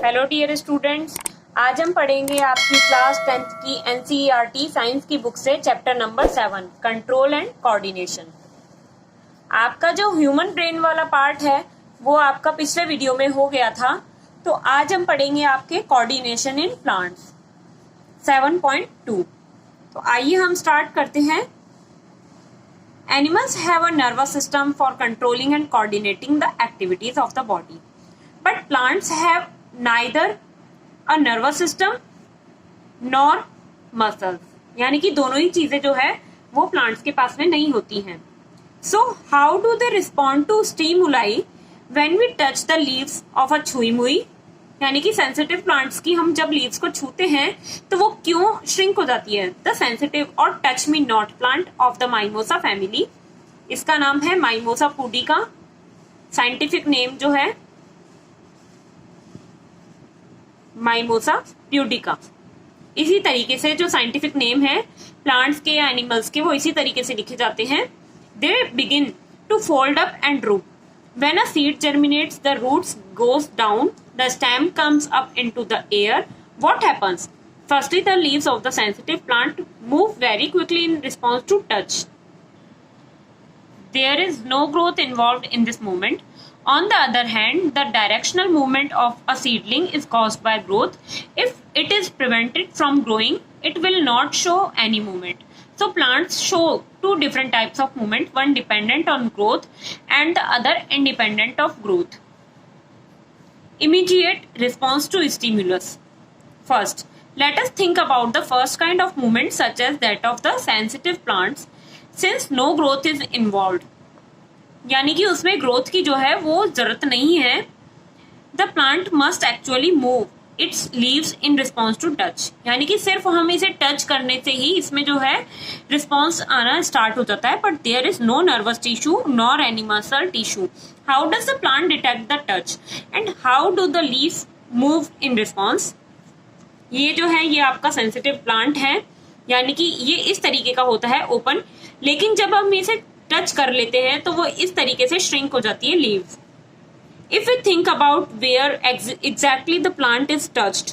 Hello dear students, आज हम पढ़ेंगे आपकी क्लास 10th की एनसीईआरटी साइंस की बुक से chapter number 7 control and coordination. आपका जो ह्यूमन ब्रेन वाला पार्ट है वो आपका पिछले वीडियो में हो गया था, तो आज हम पढ़ेंगे आपके कोऑर्डिनेशन इन प्लांट्स 7.2। तो आइए हम स्टार्ट करते हैं। Animals have a nervous system for controlling and coordinating the activities of the body, but plants have neither a nervous system nor muscles, यानी कि दोनों ही चीजें जो है वो प्लांट्स के पास में नहीं होती हैं। So how do they respond to stimuli when we touch the leaves of a छुई मुई, यानी कि सेंसिटिव प्लांट्स की हम जब लीव्स को छूते हैं तो वो क्यों श्रिंक हो जाती है। द सेंसिटिव और touch me not plant of the mimosa family, इसका नाम है माइमोसा पुडिका, साइंटिफिक नेम जो है माइमोसा प्यूडिका। इसी तरीके से जो साइंटिफिक नेम है प्लांट्स के या एनिमल्स के वो इसी तरीके से लिखे जाते हैं। They begin to fold up and root. When a seed germinates, the roots goes down, the stem comes up into the air. What happens? Firstly, the leaves of the sensitive plant move very quickly in response to touch. There is no growth involved in this movement. On the other hand, the directional movement of a seedling is caused by growth. If it is prevented from growing, it will not show any movement. So plants show two different types of movement, one dependent on growth and the other independent of growth. Immediate response to stimulus. First, let us think about the first kind of movement such as that of the sensitive plants, since no growth is involved. यानी कि उसमें growth की जो है वो जरूरत नहीं है। The plant must actually move its leaves in response to touch, यानी कि सिर्फ हम इसे टच करने से ही इसमें जो है रिस्पॉन्स आना स्टार्ट हो जाता है। But there is no nervous tissue nor any muscle tissue. How does the plant detect the touch and how do the leaves move in response. ये जो है ये आपका सेंसिटिव प्लांट है, यानी कि ये इस तरीके का होता है ओपन, लेकिन जब हम इसे टच कर लेते हैं तो वो इस तरीके से श्रिंक हो जाती है leaves. If we think about where exactly the plant is touched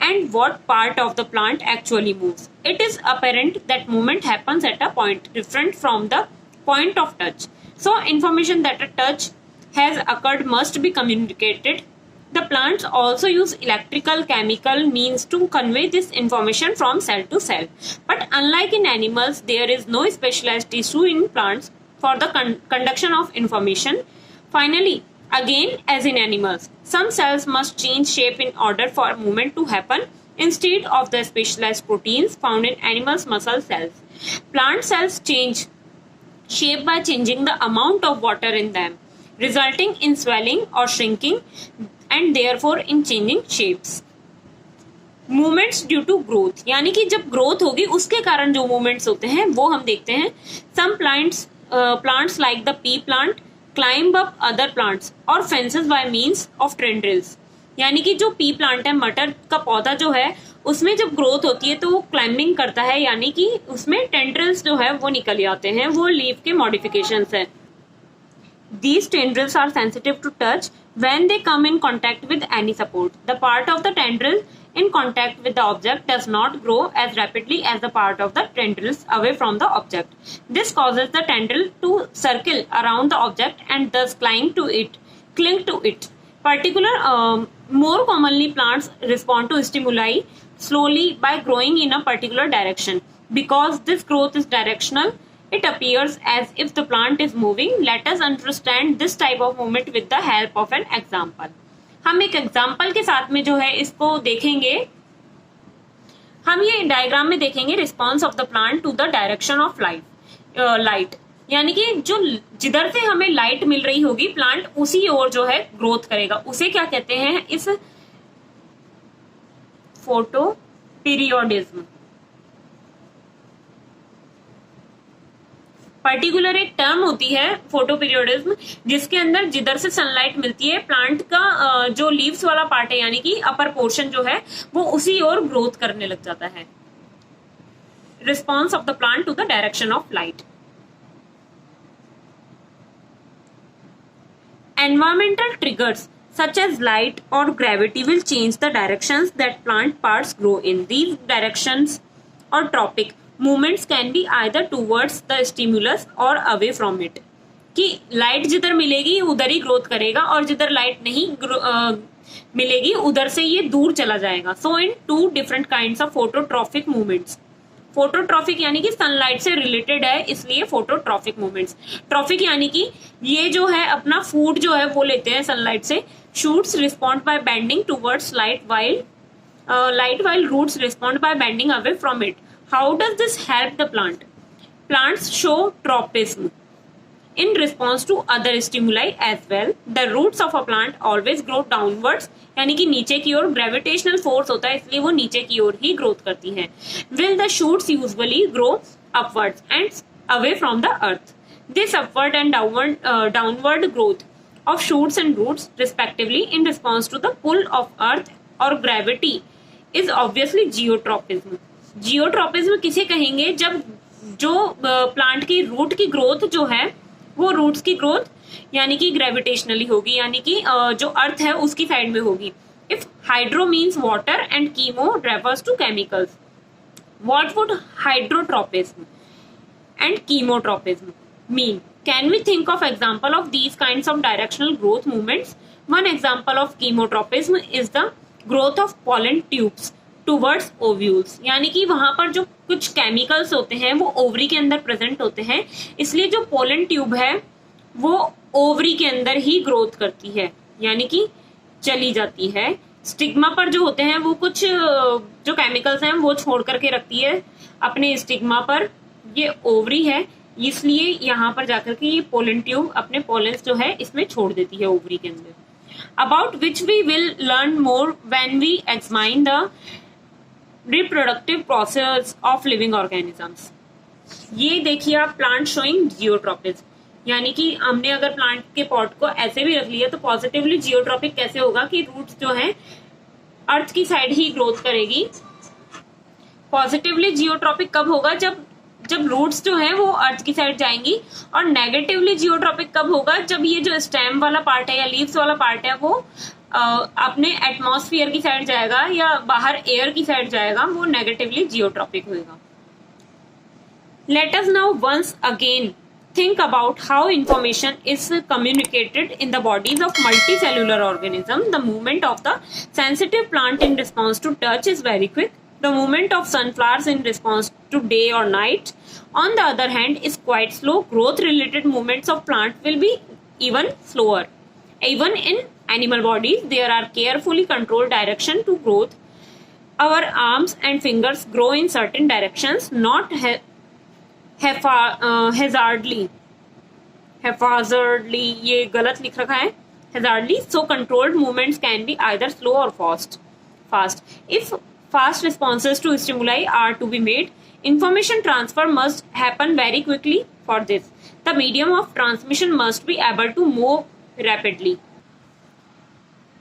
and what part of the plant actually moves, it is apparent that movement happens at a point different from the point of touch. So information that a touch has occurred must be communicated. The plants also use electrical chemical means to convey this information from cell to cell. But unlike in animals, there is no specialized tissue in plants for the conduction of information. Finally, again, as in animals, some cells must change shape in order for movement to happen instead of the specialized proteins found in animals' muscle cells. Plant cells change shape by changing the amount of water in them, resulting in swelling or shrinking and therefore in changing shapes. Movements due to growth, यानी कि जब growth होगी उसके कारण जो movements होते हैं वो हम देखते हैं। Some plants like the pea plant climb up other plants or fences by means of tendrils, यानी कि जो पी प्लांट है मटर का पौधा जो है उसमें जब ग्रोथ होती है तो वो क्लाइंबिंग करता है, यानी कि उसमें टेंड्रिल्स जो है वो निकल जाते हैं, वो लीफ के मॉडिफिकेशंस है। These tendrils are sensitive to touch when they come in contact with any support. The part of the tendril in contact with the object does not grow as rapidly as the part of the tendrils away from the object. This causes the tendril to circle around the object and thus cling to it. More commonly, plants respond to stimuli slowly by growing in a particular direction. Because this growth is directional, it appears as if the plant is moving. Let us understand this type of movement with the help of an example. हम एक example के साथ में जो है इसको देखेंगे। हम ये डायग्राम में देखेंगे response of the plant to the direction of light, यानी कि जो जिधर से हमें लाइट मिल रही होगी प्लांट उसी ओर जो है ग्रोथ करेगा। उसे क्या कहते हैं, इस फोटो पीरियोडिज्म। पर्टिकुलर एक टर्म होती है फोटो पीरियोडिज्म, जिसके अंदर जिधर से सनलाइट मिलती है प्लांट का जो लीव्स वाला पार्ट है यानी कि अपर पोर्शन जो है वो उसी ओर ग्रोथ करने लग जाता है। Response of the plant to the direction of light. Environmental triggers such as light or gravity will change the directions that plant parts grow in. These directions or tropic movements can be either towards the stimulus or away from it. कि light जिधर मिलेगी उधर ही growth करेगा और जिधर light नहीं मिलेगी उधर से ये दूर चला जाएगा. So in two different kinds of phototrophic movements. Phototrophic यानी कि सनलाइट से रिलेटेड है, इसलिए फोटोट्रॉफिक मूवमेंट्स. ट्रॉफिक यानी कि ये जो है अपना फूड जो है वो लेते हैं सनलाइट से. Shoots respond by bending towards light while roots respond by bending away from it. How does this help the plant? Plants show tropism in response to other stimuli as well. The roots of a plant always grow downwards, यानी कि नीचे की ओर. Gravitational force होता है इसलिए वो नीचे की ओर ही ग्रोथ करती है. Will the shoots usually grow upwards and away from the earth? This upward and downward growth of shoots and roots respectively in response to the pull of earth or gravity is obviously geotropism. Geotropism किसे कहेंगे? जब जो plant की root की growth जो है वो roots की ग्रोथ यानी कि ग्रेविटेशनली होगी, यानी कि जो अर्थ है उसकी साइड में होगी. If hydro means water and chemo refers to chemicals, what would hydrotropism and chemotropism mean? Can we think of example of these kinds of directional growth movements? One example of chemotropism is the growth of pollen tubes towards ovules. यानी कि वहां पर जो कुछ chemicals होते हैं वो ovary के अंदर प्रेजेंट होते हैं, इसलिए जो पोलन ट्यूब है वो ओवरी के अंदर ही ग्रोथ करती है, यानी कि चली जाती है. स्टिग्मा पर जो होते हैं वो कुछ जो केमिकल्स हैं वो छोड़ करके रखती है अपने स्टिग्मा पर. ये ओवरी है इसलिए यहाँ पर जाकर के ये पोलन ट्यूब अपने पोलेंस जो है इसमें छोड़ देती है ओवरी के अंदर. About which we will learn more when we examine the reproductive process of living organisms. ये देखिए आप प्लांट शोइंग जियोट्रोपिज्म, यानी कि हमने अगर प्लांट के पॉट को ऐसे भी रख लिया तो पॉजिटिवली जियोट्रोपिक कैसे होगा कि रूट्स जो है अर्थ की साइड ही ग्रोथ करेगी. पॉजिटिवली जियोट्रोपिक कब होगा? जब रूट्स जो है वो अर्थ की साइड जाएंगी. और नेगेटिवली जियोट्रोपिक कब होगा? जब ये जो स्टेम वाला पार्ट है या लीव्स वाला पार्ट है वो अपने एटमॉस्फेयर की साइड जाएगा या बाहर एयर की साइड जाएगा, वो नेगेटिवली जियोट्रोपिक होगा. Let us now once again think about how information is communicated in the bodies of multicellular organisms. The movement of the sensitive plant in response to touch is very quick. The movement of sunflowers in response to day or night, on the other hand, is quite slow. Growth-related movements of plant will be even slower. Even in animal bodies, there are carefully controlled direction to growth. Our arms and fingers grow in certain directions, not haphazardly. ये गलत लिख रखा है, haphazardly. So controlled movements can be either slow or fast. If fast responses to stimuli are to be made, information transfer must happen very quickly. For this, the medium of transmission must be able to move rapidly.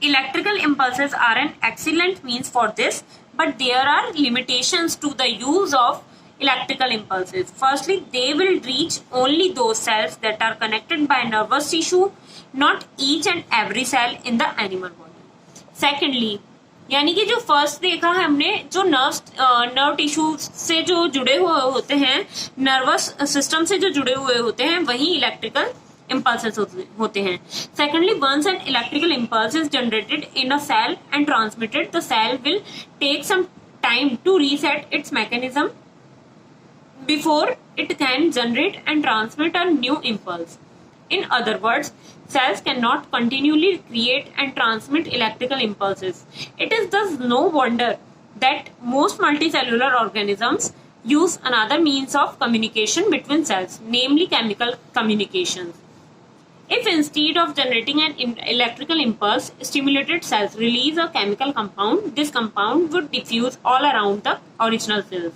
Electrical impulses are an excellent means for this, but there are limitations to the use of electrical impulses. Firstly, they will reach only those cells that are connected by nervous tissue, not each and every cell in the animal body. Secondly, यानी कि जो first देखा है हमने, जो nerve tissue से जो जुड़े हुए होते हैं, नर्वस सिस्टम से जो जुड़े हुए होते हैं, वही इलेक्ट्रिकल impulses होते हैं. Secondly, once an electrical impulse is generated in a cell and transmitted, the cell will take some time to reset its mechanism before it can generate and transmit a new impulse. In other words, cells cannot continually create and transmit electrical impulses. It is thus no wonder that most multicellular organisms use another means of communication between cells, namely chemical communications. If instead of generating an electrical impulse, stimulated cells release a chemical compound, this compound would diffuse all around the original cells.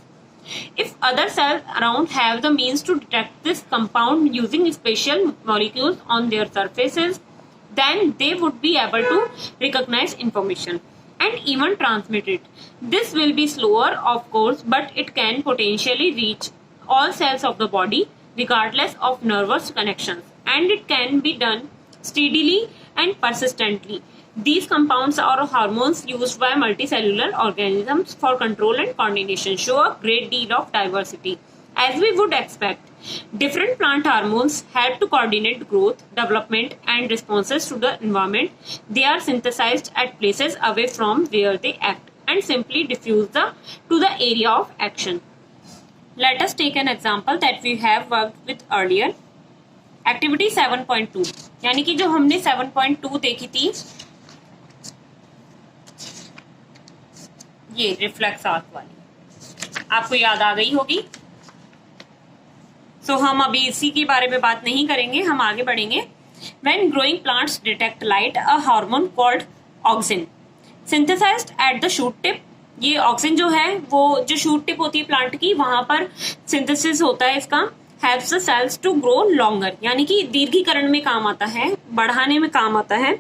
If other cells around have the means to detect this compound using special molecules on their surfaces, then they would be able to recognize information and even transmit it. This will be slower, of course, but it can potentially reach all cells of the body regardless of nervous connections, and it can be done steadily and persistently. These compounds are hormones used by multicellular organisms for control and coordination, show a great deal of diversity. As we would expect, different plant hormones help to coordinate growth, development, and responses to the environment. They are synthesized at places away from where they act and simply diffuse to the area of action. Let us take an example that we have worked with earlier. Activity 7.2, यानी कि जो हमने 7.2 देखी थी, ये reflex arc वाली आपको याद आ गई होगी. सो हम अभी इसी के बारे में बात नहीं करेंगे, हम आगे बढ़ेंगे. When growing plants detect light, a hormone called auxin synthesized at the shoot tip. ये ऑक्सिन जो है वो जो शूट टिप होती है प्लांट की, वहां पर सिंथेसिस होता है इसका. helps the cells to grow longer, यानी कि दीर्घीकरण में काम आता है, बढ़ाने में काम आता है.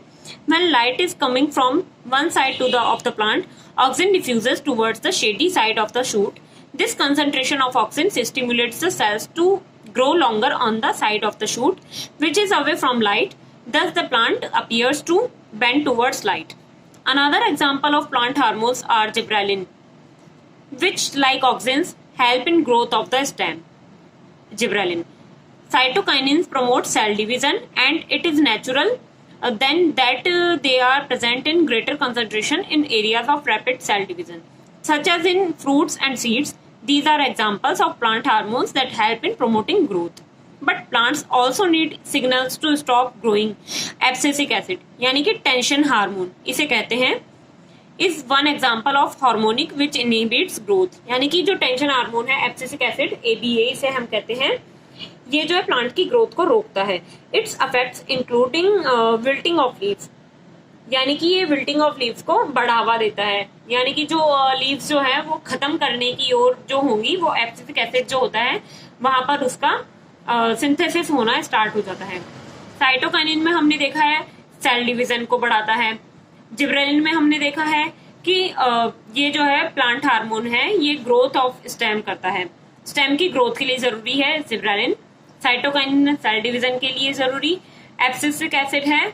When light is coming from one side of the plant, auxin diffuses towards the shady side of the shoot. This concentration of auxin stimulates the cells to grow longer on the side of the shoot, which is away from light. Thus, the plant appears to bend towards light. Another example of plant hormones are gibberellin, which, like auxins, help in growth of the stem. Gibberellin. Cytokinins promote cell division, and it is natural then that they are present in greater concentration in areas of rapid cell division, such as in fruits and seeds. These are examples of plant hormones that help in promoting growth. But plants also need signals to stop growing. Abscisic acid, यानी कि tension hormone इसे कहते हैं, is one example of harmonic which inhibits growth. यानी कि जो tension hormone है abscisic acid, ABA इसे हम कहते हैं, ये जो है प्लांट की ग्रोथ को रोकता है. It's affects including wilting of leaves, यानी कि ये विल्टिंग ऑफ लीव्स को बढ़ावा देता है, यानी कि जो लीव्स जो है वो खत्म करने की ओर जो होंगी, वो एब्सिसिक एसिड जो होता है वहां पर उसका सिंथेसिस होना स्टार्ट हो जाता है. साइटोकाइनिन में हमने देखा है सेल डिवीजन को बढ़ाता है. जिब्रेलिन में हमने देखा है कि ये जो है प्लांट हार्मोन है, ये ग्रोथ ऑफ स्टेम करता है, स्टेम की ग्रोथ के लिए जरूरी है जिब्रेलिन. साइटोकाइनिन सेल डिवीजन के लिए जरूरी. एब्सिसिक एसिड है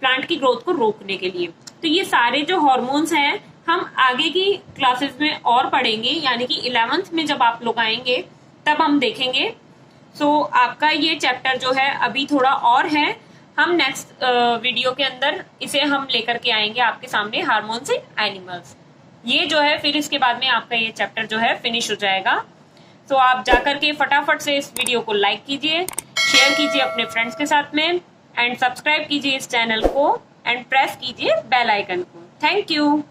प्लांट की ग्रोथ को रोकने के लिए. तो ये सारे जो हार्मोन्स हैं हम आगे की क्लासेस में और पढ़ेंगे, यानी कि 11th में जब आप लोग आएंगे तब हम देखेंगे. सो आपका ये चैप्टर जो है अभी थोड़ा और है, हम नेक्स्ट वीडियो के अंदर इसे हम लेकर के आएंगे आपके सामने, हार्मोन्स इन एनिमल्स. ये जो है फिर इसके बाद में आपका ये चैप्टर जो है फिनिश हो जाएगा. तो आप जाकर के फटाफट से इस वीडियो को लाइक कीजिए, शेयर कीजिए अपने फ्रेंड्स के साथ में, एंड सब्सक्राइब कीजिए इस चैनल को, एंड प्रेस कीजिए बेल आइकन को. Thank you.